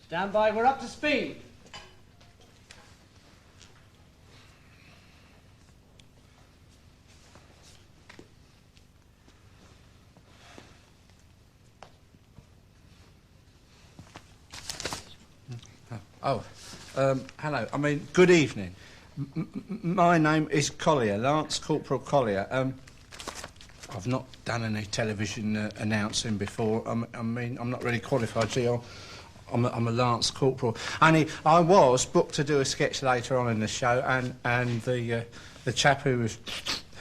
Stand by, we're up to speed. Hello. I mean, good evening. My name is Collier, Lance Corporal Collier. I've not done any television announcing before. I mean, I'm not really qualified, see. I'm a Lance Corporal. Only I was booked to do a sketch later on in the show, and the chap who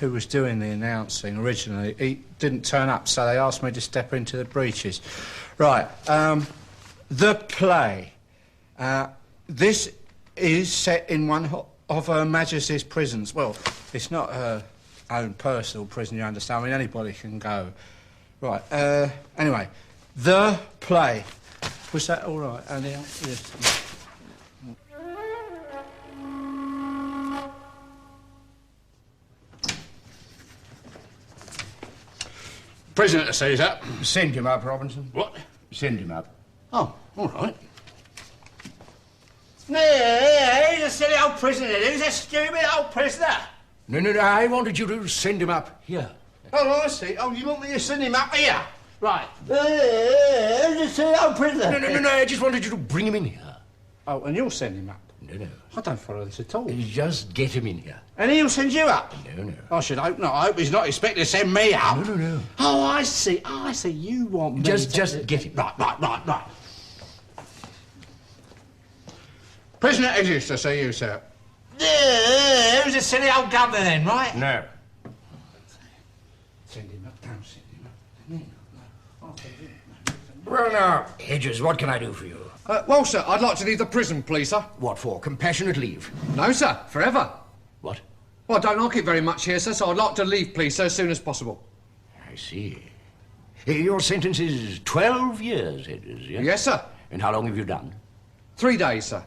was doing the announcing originally, he didn't turn up, so they asked me to step into the breeches. Right. The play. This is set in one of Her Majesty's prisons. Well, it's not her own personal prison, you understand. I mean, anybody can go. Right, anyway, the play. Was that all right, Andy? Yes. Prisoner to see that. Send him up, Robinson. What? Send him up. Oh, all right. Yeah, he's a silly old prisoner. He's a stupid old prisoner. No, I wanted you to send him up here. Oh, I see. Oh, you want me to send him up here? Right. He's a silly old prisoner. No, I just wanted you to bring him in here. Oh, and you'll send him up? No. I don't follow this at all. Just get him in here. And he'll send you up? No. I should hope not. I hope he's not expecting to send me up. No. Oh, I see. You want me Just get him. Right. Prisoner exists to see you, sir. Yeah, who's a silly old governor then, right? No. Send him up. Don't send him up. Well, now, Hedges, what can I do for you? Well, sir, I'd like to leave the prison, please, sir. What for? Compassionate leave? No, sir, forever. What? Well, I don't like it very much here, sir, so I'd like to leave, please, sir, as soon as possible. I see. Your sentence is 12 years, Hedges, yes? Yes, sir. And how long have you done? 3 days, sir.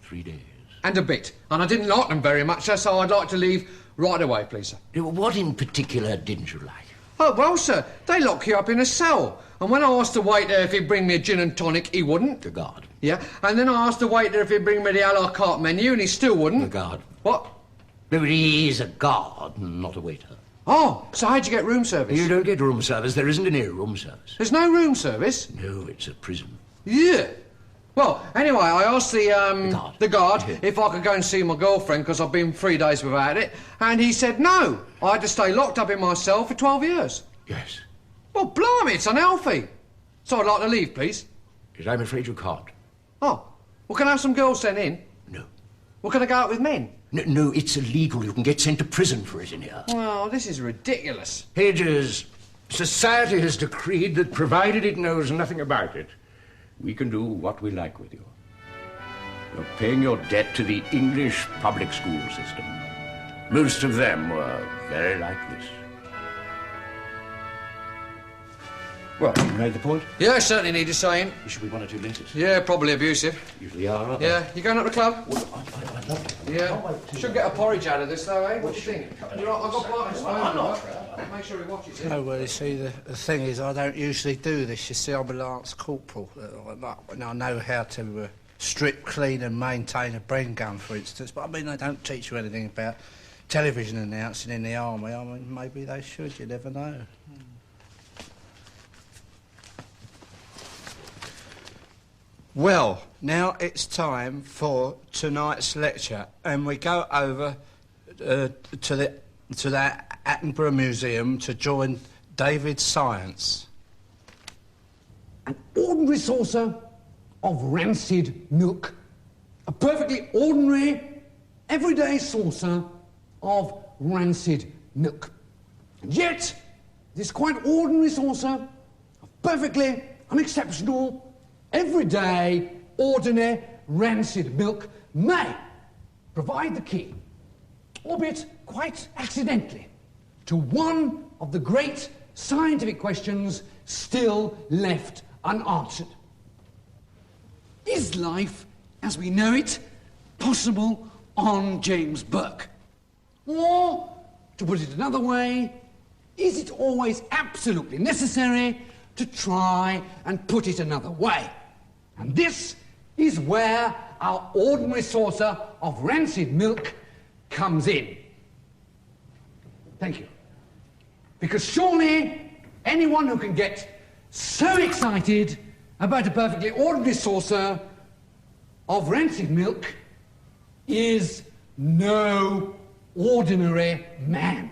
3 days. And a bit. And I didn't like them very much, sir, so I'd like to leave right away, please, sir. What in particular didn't you like? Oh, well, sir, they lock you up in a cell. And when I asked the waiter if he'd bring me a gin and tonic, he wouldn't. The guard. Yeah, and then I asked the waiter if he'd bring me the a la carte menu, and he still wouldn't. The guard. What? No, he is a guard, not a waiter. Oh, so how'd you get room service? You don't get room service. There isn't any room service. There's no room service? No, it's a prison. Yeah. Well, anyway, I asked the guard Yeah. if I could go and see my girlfriend, because I've been 3 days without it, and he said no. I had to stay locked up in my cell for 12 years. Yes. Well, blimey, it's unhealthy. So I'd like to leave, please. Yes, I'm afraid you can't. Oh, well, can I have some girls sent in? No. Well, can I go out with men? No, it's illegal. You can get sent to prison for it in here. Oh, this is ridiculous. Hedges, society has decreed that provided it knows nothing about it, we can do what we like with you. You're paying your debt to the English public school system. Most of them were very like this. Well, you made the point? Yeah, I certainly need a saying. You should be 1 or 2 letters. Yeah, probably abusive. Usually are, aren't they? Yeah, you going up the club? Well, I'd love to. Yeah. Should get a porridge out of this, though, eh? What do you think? I've got Martin's phone, right? Make sure he watches it. No, well, you see, the thing is, I don't usually do this. You see, I'm a Lance Corporal. And I know how to strip, clean and maintain a Bren gun, for instance. But, I mean, they don't teach you anything about television announcing in the army. I mean, maybe they should. You never know. Well, now it's time for tonight's lecture, and we go over to the Attenborough Museum to join David's Science. An ordinary saucer of rancid milk. A perfectly ordinary, everyday saucer of rancid milk. And yet, this quite ordinary saucer of perfectly unexceptional, everyday, ordinary, rancid milk may provide the key, albeit quite accidentally, to one of the great scientific questions still left unanswered. Is life, as we know it, possible on James Burke? Or, to put it another way, is it always absolutely necessary to try and put it another way? And this is where our ordinary saucer of rancid milk comes in. Thank you. Because surely anyone who can get so excited about a perfectly ordinary saucer of rancid milk is no ordinary man.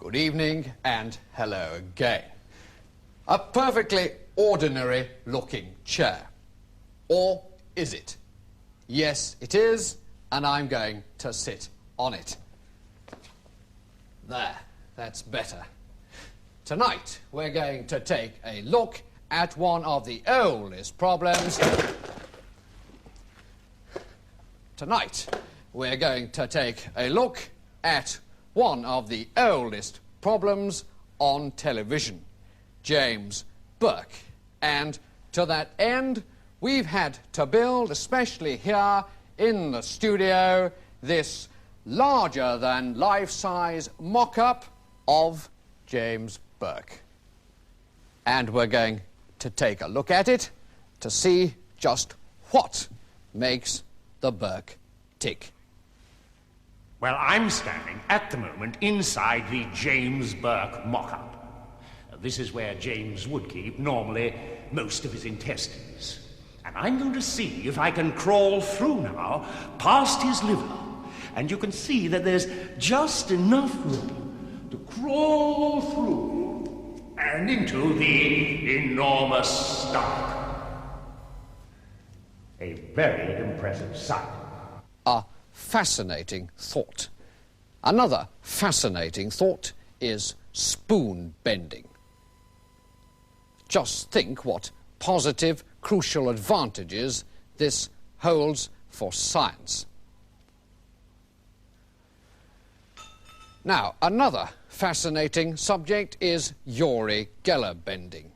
Good evening and hello again. A perfectly ordinary looking chair. Or is it? Yes, it is, and I'm going to sit on it. There, that's better. Tonight, we're going to take a look at one of the oldest problems. Tonight, we're going to take a look at one of the oldest problems on television, James Burke. And to that end, we've had to build, especially here in the studio, this larger-than-life-size mock-up of James Burke. And we're going to take a look at it to see just what makes the Burke tick. Well, I'm standing at the moment inside the James Burke mock-up. This is where James would keep, normally, most of his intestines. And I'm going to see if I can crawl through now, past his liver. And you can see that there's just enough room to crawl through and into the enormous stomach. A very impressive sight. A fascinating thought. Another fascinating thought is spoon bending. Just think what positive, crucial advantages this holds for science. Now, another fascinating subject is Uri Geller bending.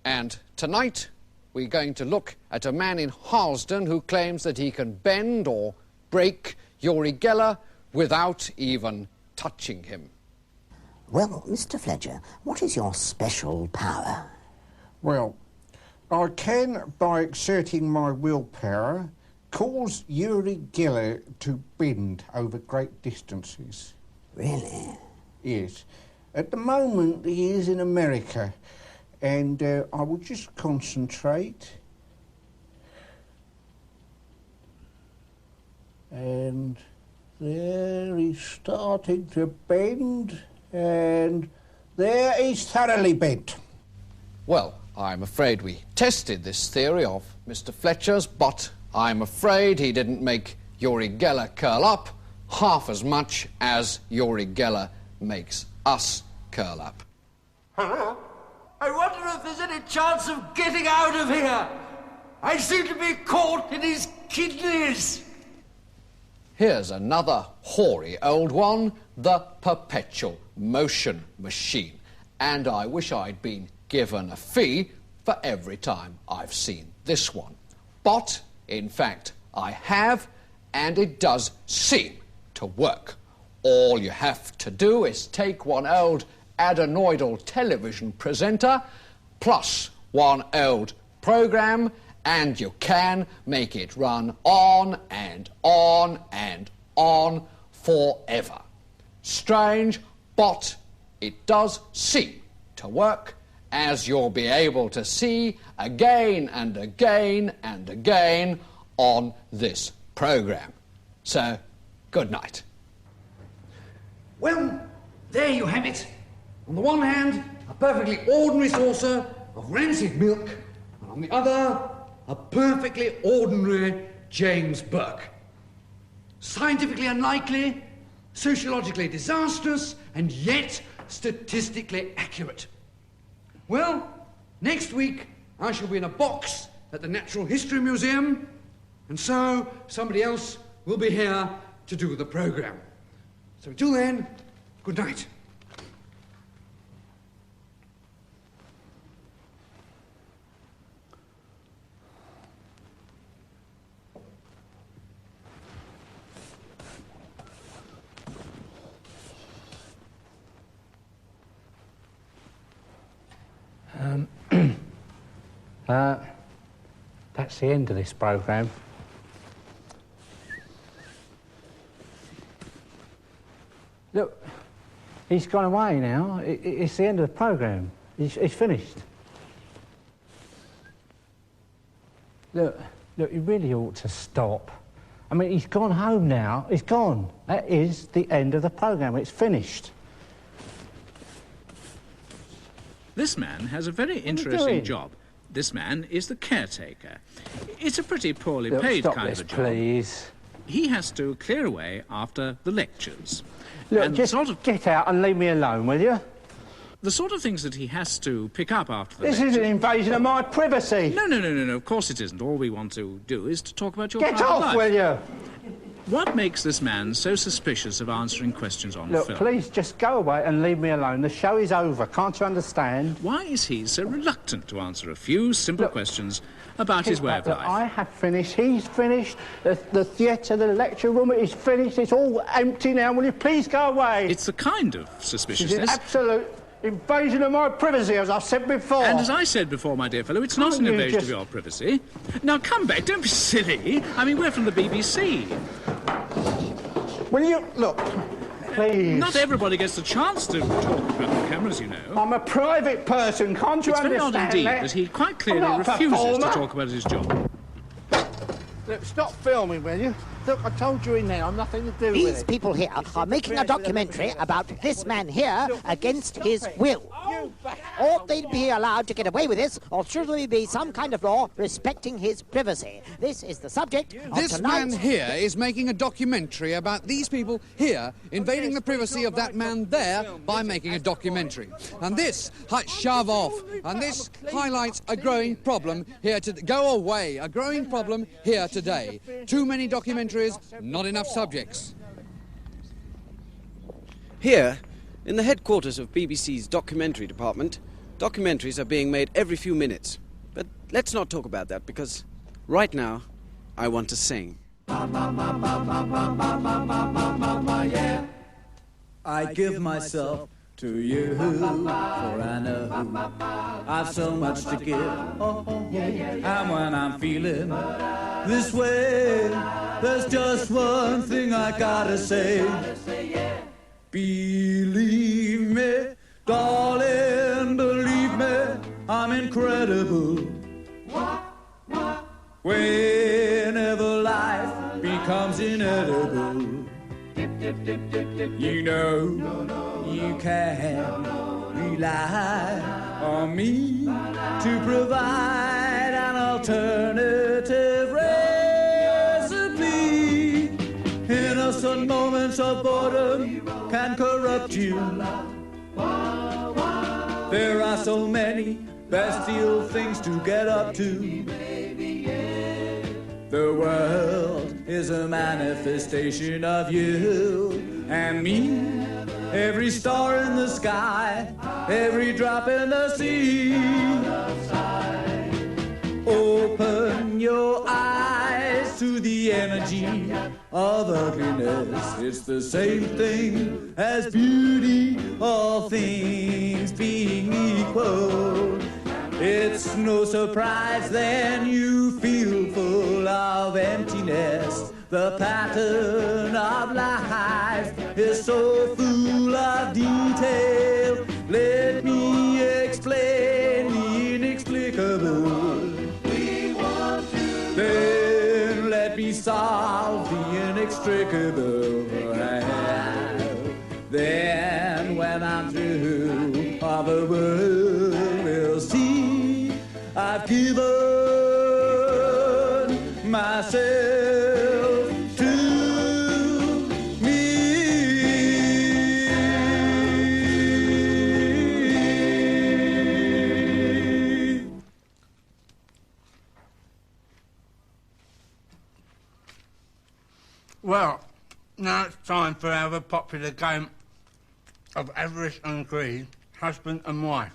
And tonight, we're going to look at a man in Harlesden who claims that he can bend or break Uri Geller without even touching him. Well, Mr. Fletcher, what is your special power? Well, I can, by exerting my willpower, cause Uri Geller to bend over great distances. Really? Yes. At the moment, he is in America, and I will just concentrate. And there he's starting to bend, and there he's thoroughly bent. Well, I'm afraid we tested this theory of Mr. Fletcher's, but I'm afraid he didn't make Uri Geller curl up half as much as Uri Geller makes us curl up. Hello? I wonder if there's any chance of getting out of here. I seem to be caught in his kidneys. Here's another hoary old one, the perpetual motion machine. And I wish I'd been given a fee for every time I've seen this one. But, in fact, I have, and it does seem to work. All you have to do is take one old adenoidal television presenter plus one old program, and you can make it run on and on and on forever. Strange, but it does seem to work, as you'll be able to see again and again and again on this program. So, good night. Well, there you have it. On the one hand, a perfectly ordinary saucer of rancid milk, and on the other, a perfectly ordinary James Burke. Scientifically unlikely, sociologically disastrous, and yet statistically accurate. Well, next week I shall be in a box at the Natural History Museum, and so somebody else will be here to do the programme. So until then, Good night. That's the end of this programme. Look, he's gone away now. It's the end of the programme. He's finished. Look, you really ought to stop. I mean, he's gone home now. He's gone. That is the end of the programme. It's finished. This man has a very interesting job. This man is the caretaker. It's a pretty poorly paid kind of a job. Please. He has to clear away after the lectures. Look, and just get out and leave me alone, will you? The sort of things that he has to pick up after the This lectures... is an invasion of my privacy. No, of course it isn't. All we want to do is to talk about your Get private off, life. will you? What makes this man so suspicious of answering questions on Look, film? please, just go away and leave me alone. The show is over. Can't you understand? Why is he so reluctant to answer a few simple questions about his way of life? I have finished. He's finished. The theatre, the lecture room is finished. It's all empty now. Will you please go away? It's the kind of It's an suspiciousness... absolute invasion of my privacy, as I've said before. And as I said before, my dear fellow, it's not an invasion of your privacy. Now, come back. Don't be silly. I mean, we're from the BBC. Will you... Look, please. Not everybody gets the chance to talk about the cameras, you know. I'm a private person. Can't you It's very understand odd indeed that? that he quite I'm clearly not a refuses to performer. talk about his job. Look, stop filming, will you? Look, I told you in there, I've nothing to do with it. These people here are making a documentary about this man here against his will. Ought they be allowed to get away with this, or should there be some kind of law respecting his privacy? This is the subject of This man here is making a documentary about these people here invading the privacy of that man there by making a documentary. And this, shove off. And this highlights a growing problem here to go away. A growing problem here today. Too many documentaries, not enough subjects. Here, in the headquarters of BBC's documentary department, documentaries are being made every few minutes. But let's not talk about that, because right now, I want to sing. I give myself to you, for I know I've so much to give. And when I'm feeling this way, there's just one thing I gotta say. Believe me, darling, believe me, I'm incredible. Whenever life becomes inedible, you know you can rely on me to provide an alternative recipe. Innocent moments of boredom can corrupt you. There are so many bestial things to get up to. The world is a manifestation of you and me. Every star in the sky, every drop in the sea. Open your eyes to the energy of ugliness. It's the same thing as beauty, all things being equal. It's no surprise then you feel full of emptiness. The pattern of life is so full of detail. Let me explain the inexplicable. Then let me solve the inextricable. Then when I'm through, all the world will see I've given myself to me. Well, now it's time for our popular game of avarice and greed, husband and wife.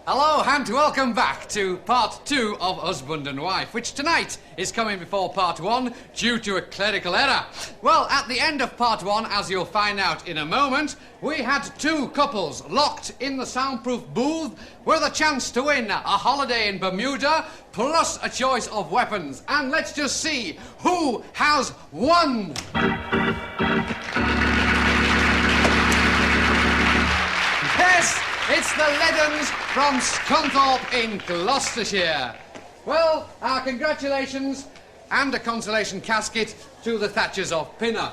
Hello and welcome back to part 2 of Husband and Wife, which tonight is coming before part 1 due to a clerical error. Well, at the end of part 1, as you'll find out in a moment, we had 2 couples locked in the soundproof booth with a chance to win a holiday in Bermuda plus a choice of weapons. And let's just see who has won. Yes! It's the Leddens from Scunthorpe in Gloucestershire. Well, our congratulations and a consolation casket to the Thatchers of Pinner.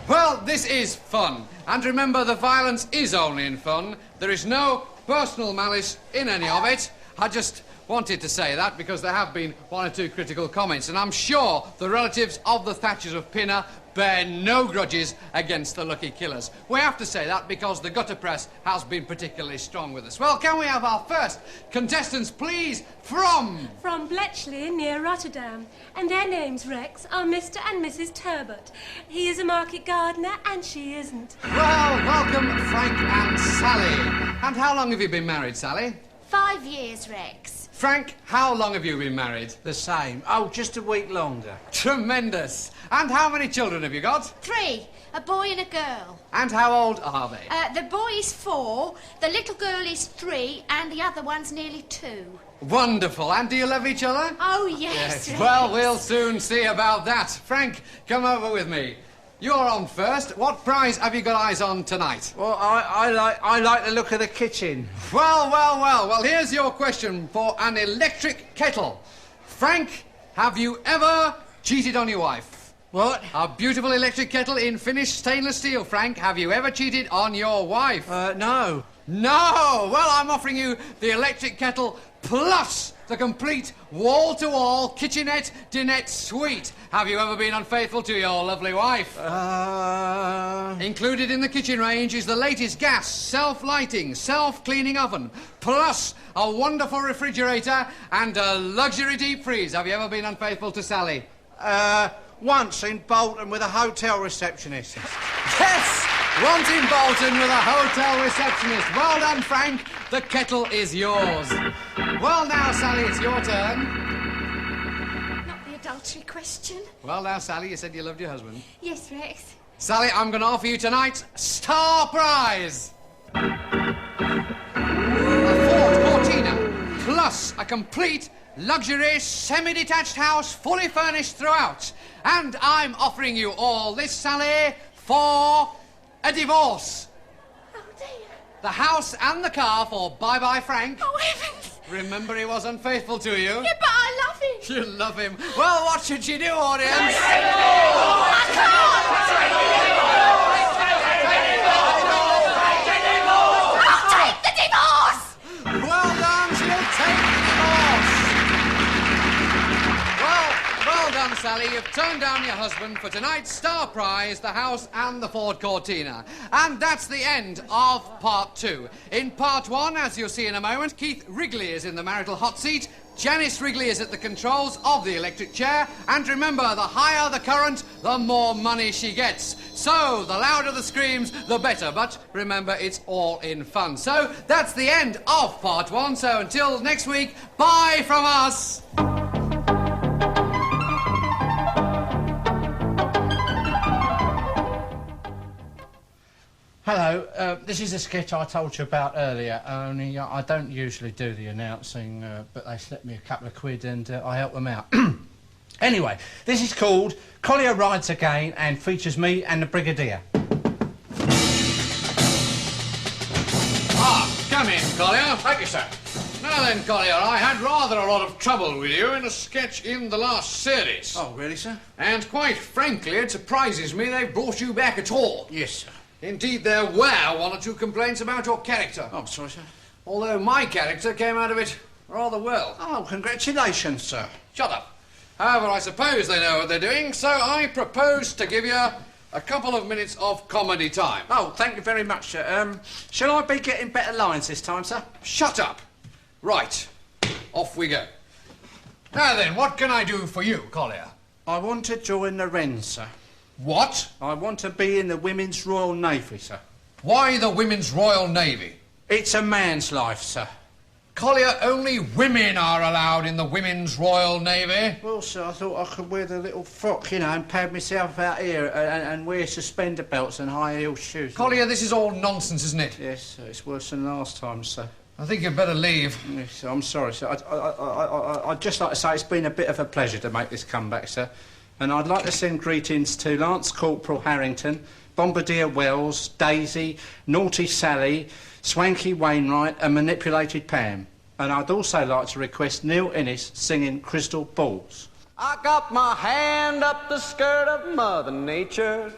Well, this is fun. And remember, the violence is only in fun. There is no personal malice in any of it. I just wanted to say that because there have been 1 or 2 critical comments, and I'm sure the relatives of the Thatchers of Pinner bear no grudges against the Lucky Killers. We have to say that because the gutter press has been particularly strong with us. Well, can we have our first contestants, please, from Bletchley, near Rotterdam. And their names, Rex, are Mr. and Mrs. Turbot. He is a market gardener and she isn't. Well, welcome, Frank and Sally. And how long have you been married, Sally? 5 years, Rex. Frank, how long have you been married? The same. Oh, just a week longer. Tremendous. And how many children have you got? 3, a boy and a girl. And how old are they? The boy is 4, the little girl is 3, and the other one's nearly 2. Wonderful. And do you love each other? Oh, yes. Rex. Well, we'll soon see about that. Frank, come over with me. You're on first. What prize have you got eyes on tonight? Well, I like the look of the kitchen. Well, here's your question for an electric kettle. Frank, have you ever cheated on your wife? What? A beautiful electric kettle in finished stainless steel. Frank, have you ever cheated on your wife? No. No! Well, I'm offering you the electric kettle plus the complete wall-to-wall kitchenette dinette suite. Have you ever been unfaithful to your lovely wife? Included in the kitchen range is the latest gas, self-lighting, self-cleaning oven, plus a wonderful refrigerator and a luxury deep freeze. Have you ever been unfaithful to Sally? Once in Bolton with a hotel receptionist. Yes! Once in Bolton with a hotel receptionist. Well done, Frank. The kettle is yours. Well, now, Sally, it's your turn. Not the adultery question. Well, now, Sally, you said you loved your husband. Yes, Rex. Sally, I'm going to offer you tonight's star prize. A Ford Cortina, plus a complete luxury semi-detached house, fully furnished throughout. And I'm offering you all this, Sally, for a divorce. Oh, dear. The house and the car for bye-bye Frank. Oh, heavens. Remember, he was unfaithful to you. Yeah, but I love him. You love him. Well, what should she do, audience? I can't. I'll take the divorce. Well done, she'll take the divorce. Well done, Sally. You've turned down your husband for tonight's star prize, the house and the Ford Cortina. And that's the end of part 2. In part 1, as you'll see in a moment, Keith Wrigley is in the marital hot seat, Janice Wrigley is at the controls of the electric chair, and remember, the higher the current, the more money she gets. So, the louder the screams, the better, but remember, it's all in fun. So, that's the end of part 1, so until next week, bye from us! Hello, this is a sketch I told you about earlier, only I don't usually do the announcing, but they slipped me a couple of quid and I helped them out. Anyway, this is called Collier Rides Again and features me and the Brigadier. Come in, Collier. Thank you, sir. Now then, Collier, I had rather a lot of trouble with you in a sketch in the last series. Oh, really, sir? And quite frankly, it surprises me they've brought you back at all. Yes, sir. Indeed, there were 1 or 2 complaints about your character. Oh, I'm sorry, sir. Although my character came out of it rather well. Oh, congratulations, sir. Shut up. However, I suppose they know what they're doing, so I propose to give you a couple of minutes of comedy time. Oh, thank you very much, sir. Shall I be getting better lines this time, sir? Shut up. Right, off we go. Now then, what can I do for you, Collier? I want to join the Wrens, sir. What? I want to be in the Women's Royal Navy, sir. Why the Women's Royal Navy? It's a man's life, sir. Collier, only women are allowed in the Women's Royal Navy. Well, sir, I thought I could wear the little frock, you know, and pad myself out here and wear suspender belts and high-heel shoes. Collier, this is all nonsense, isn't it? Yes, sir, it's worse than last time, sir. I think you'd better leave. Yes, sir, I'm sorry, sir. I'd just like to say it's been a bit of a pleasure to make this comeback, sir. And I'd like to send greetings to Lance Corporal Harrington, Bombardier Wells, Daisy, Naughty Sally, Swanky Wainwright and Manipulated Pam. And I'd also like to request Neil Innes singing Crystal Balls. I got my hand up the skirt of Mother Nature,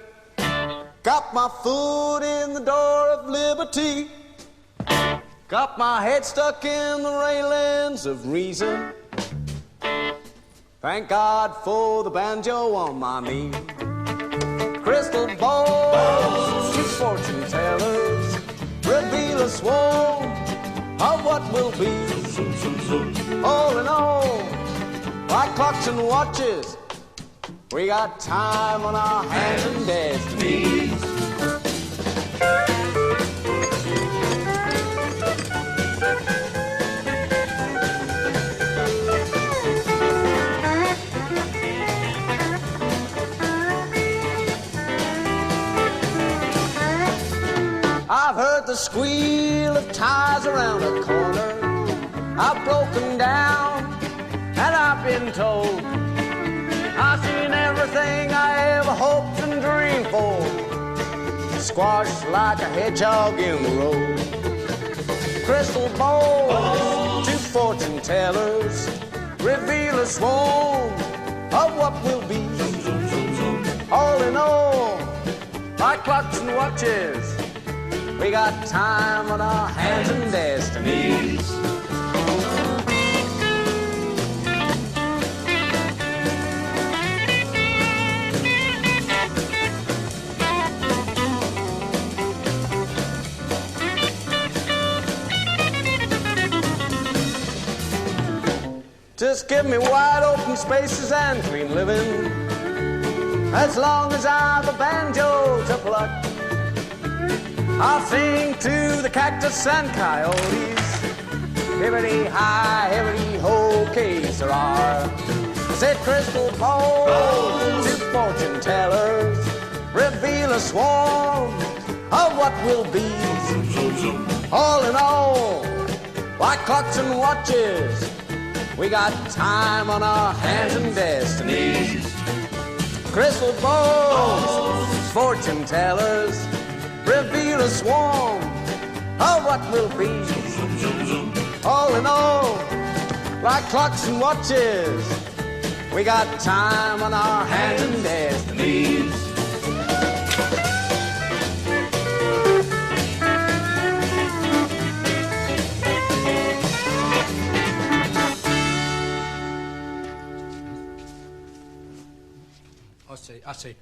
got my foot in the door of liberty, got my head stuck in the railings of reason. Thank God for the banjo on my knee. Crystal balls, you fortune tellers, reveal a swarm of what will be. All in all, like clocks and watches, we got time on our hands and destinies. I've heard the squeal of tires around a corner. I've broken down and I've been told I've seen everything I ever hoped and dreamed for, squashed like a hedgehog in the road. Crystal balls, two fortune tellers, reveal a swarm of what will be. All in all, like clocks and watches, we got time on our hands and destinies. Just give me wide open spaces and clean living, as long as I've a banjo to pluck. I'll sing to the cactus and coyotes, hibbity-hi, hibbity-ho, que-sera. Said crystal balls, two fortune tellers, reveal a swarm of what will be. All in all, like clocks and watches, we got time on our hands and destinies. Crystal balls, fortune tellers, reveal a swarm of what will be. All in all, like clocks and watches, we got time on our hands and destinies.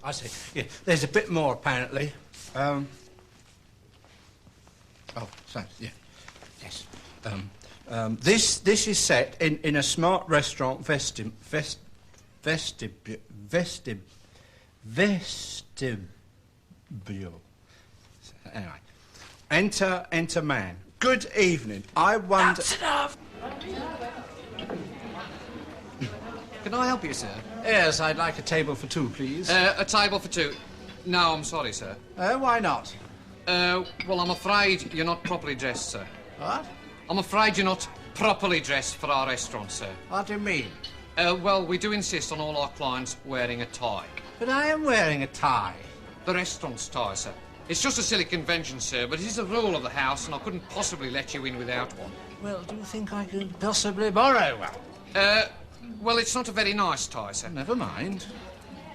I see. Yeah, there's a bit more apparently. Oh, so, yeah. Yes. This is set in a smart restaurant vestibule. Anyway. Enter man. Good evening. I wonder... That's enough! Can I help you, sir? Yes, I'd like a table for two, please. A table for two. No, I'm sorry, sir. Why not? Well, I'm afraid you're not properly dressed, sir. What? I'm afraid you're not properly dressed for our restaurant, sir. What do you mean? Well, we do insist on all our clients wearing a tie. But I am wearing a tie. The restaurant's tie, sir. It's just a silly convention, sir, but it is a rule of the house, and I couldn't possibly let you in without one. Well, do you think I could possibly borrow one? Well, it's not a very nice tie, sir. Never mind.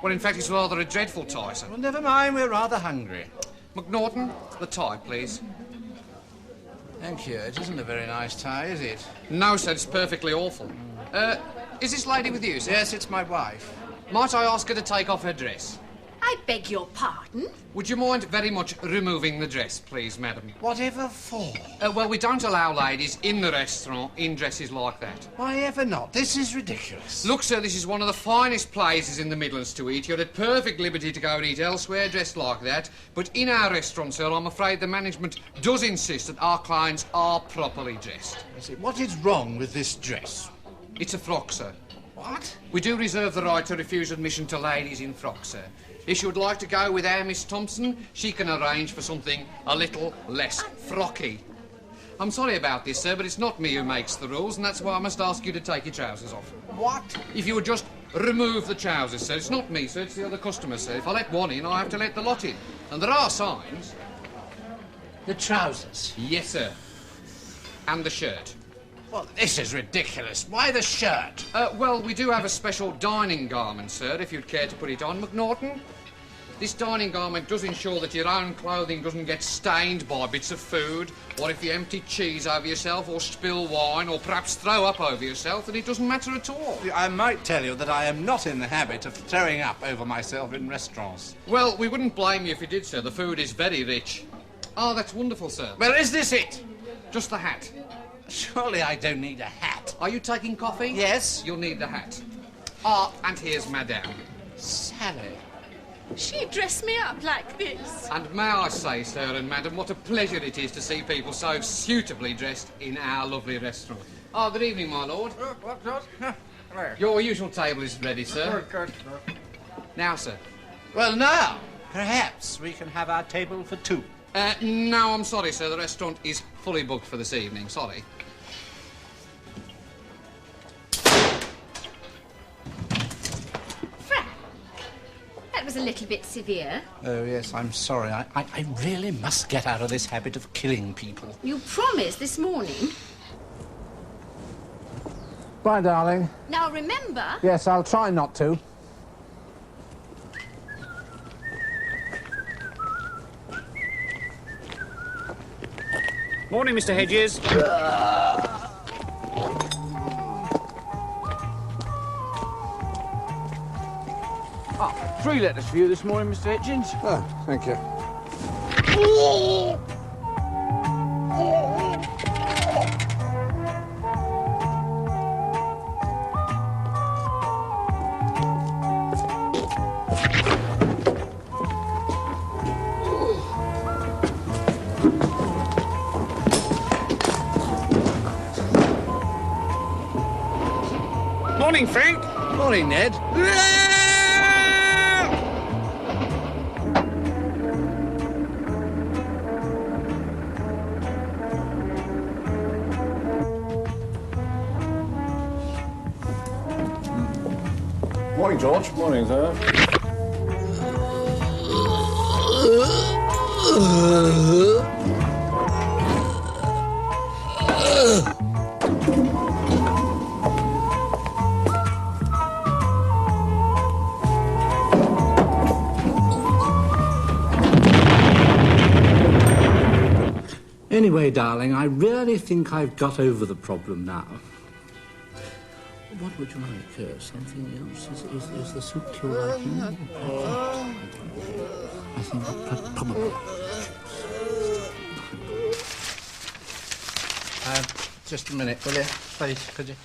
Well, in fact, it's rather a dreadful tie, sir. Well, never mind, we're rather hungry. McNaughton, the tie, please. Thank you. It isn't a very nice tie, is it? No, sir, it's perfectly awful. Is this lady with you, sir? Yes, it's my wife. Might I ask her to take off her dress? I beg your pardon? Would you mind very much removing the dress, please, madam? Whatever for? Well, we don't allow ladies in the restaurant in dresses like that. Why ever not? This is ridiculous. Look, sir, this is one of the finest places in the Midlands to eat. You're at perfect liberty to go and eat elsewhere dressed like that. But in our restaurant, sir, I'm afraid the management does insist that our clients are properly dressed. I see. What is wrong with this dress? It's a frock, sir. What? We do reserve the right to refuse admission to ladies in frocks, sir. If you would like to go with our Miss Thompson, she can arrange for something a little less frocky. I'm sorry about this, sir, but it's not me who makes the rules, and that's why I must ask you to take your trousers off. What? If you would just remove the trousers, sir. It's not me, sir, it's the other customer, sir. If I let one in, I have to let the lot in. And there are signs. The trousers? Yes, sir. And the shirt. Well, this is ridiculous. Why the shirt? Well, we do have a special dining garment, sir, if you'd care to put it on, McNaughton. This dining garment does ensure that your own clothing doesn't get stained by bits of food, or if you empty cheese over yourself, or spill wine, or perhaps throw up over yourself, then it doesn't matter at all. I might tell you that I am not in the habit of throwing up over myself in restaurants. Well, we wouldn't blame you if you did, sir. The food is very rich. Oh, that's wonderful, sir. Well, is this it? Just the hat. Surely I don't need a hat. Are you taking coffee? Yes. You'll need the hat. Ah, and here's Madame. Sally. She dressed me up like this. And may I say, sir and madam, what a pleasure it is to see people so suitably dressed in our lovely restaurant. Oh, good evening, my lord. Your usual table is ready, sir. Now, sir. Well, now, perhaps we can have our table for two. No, I'm sorry, sir. The restaurant is fully booked for this evening. Sorry. That was a little bit severe. Oh, yes, I'm sorry. I really must get out of this habit of killing people. You promised this morning. Bye, darling. Now remember... Yes, I'll try not to. Morning, Mr. Hedges. Ah, 3 letters for you this morning, Mr. Hitchins. Oh, thank you. Morning, Frank. Morning, Ned. Morning, George. Morning, sir. Anyway, darling, I really think I've got over the problem now. What would you like? Something else? Is the soup to your liking? I think probably. Just a minute, will you? Please, could you?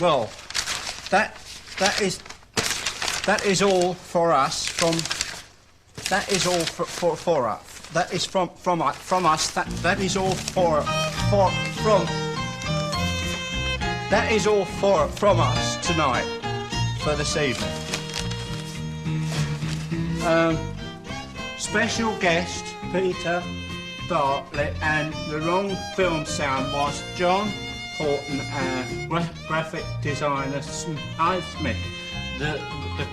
Well, that is all for us from. That is all for us. That is from us. That is all from. That is all from us tonight for this evening. Special guest Peter Bartlett, and the wrong film sound was John Horton and graphic designer Smith. The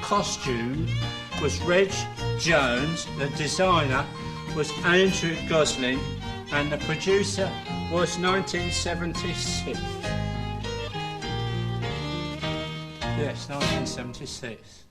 costume was Reg Jones. The designer was Andrew Gosling, and the producer was 1976. Yes, 1976.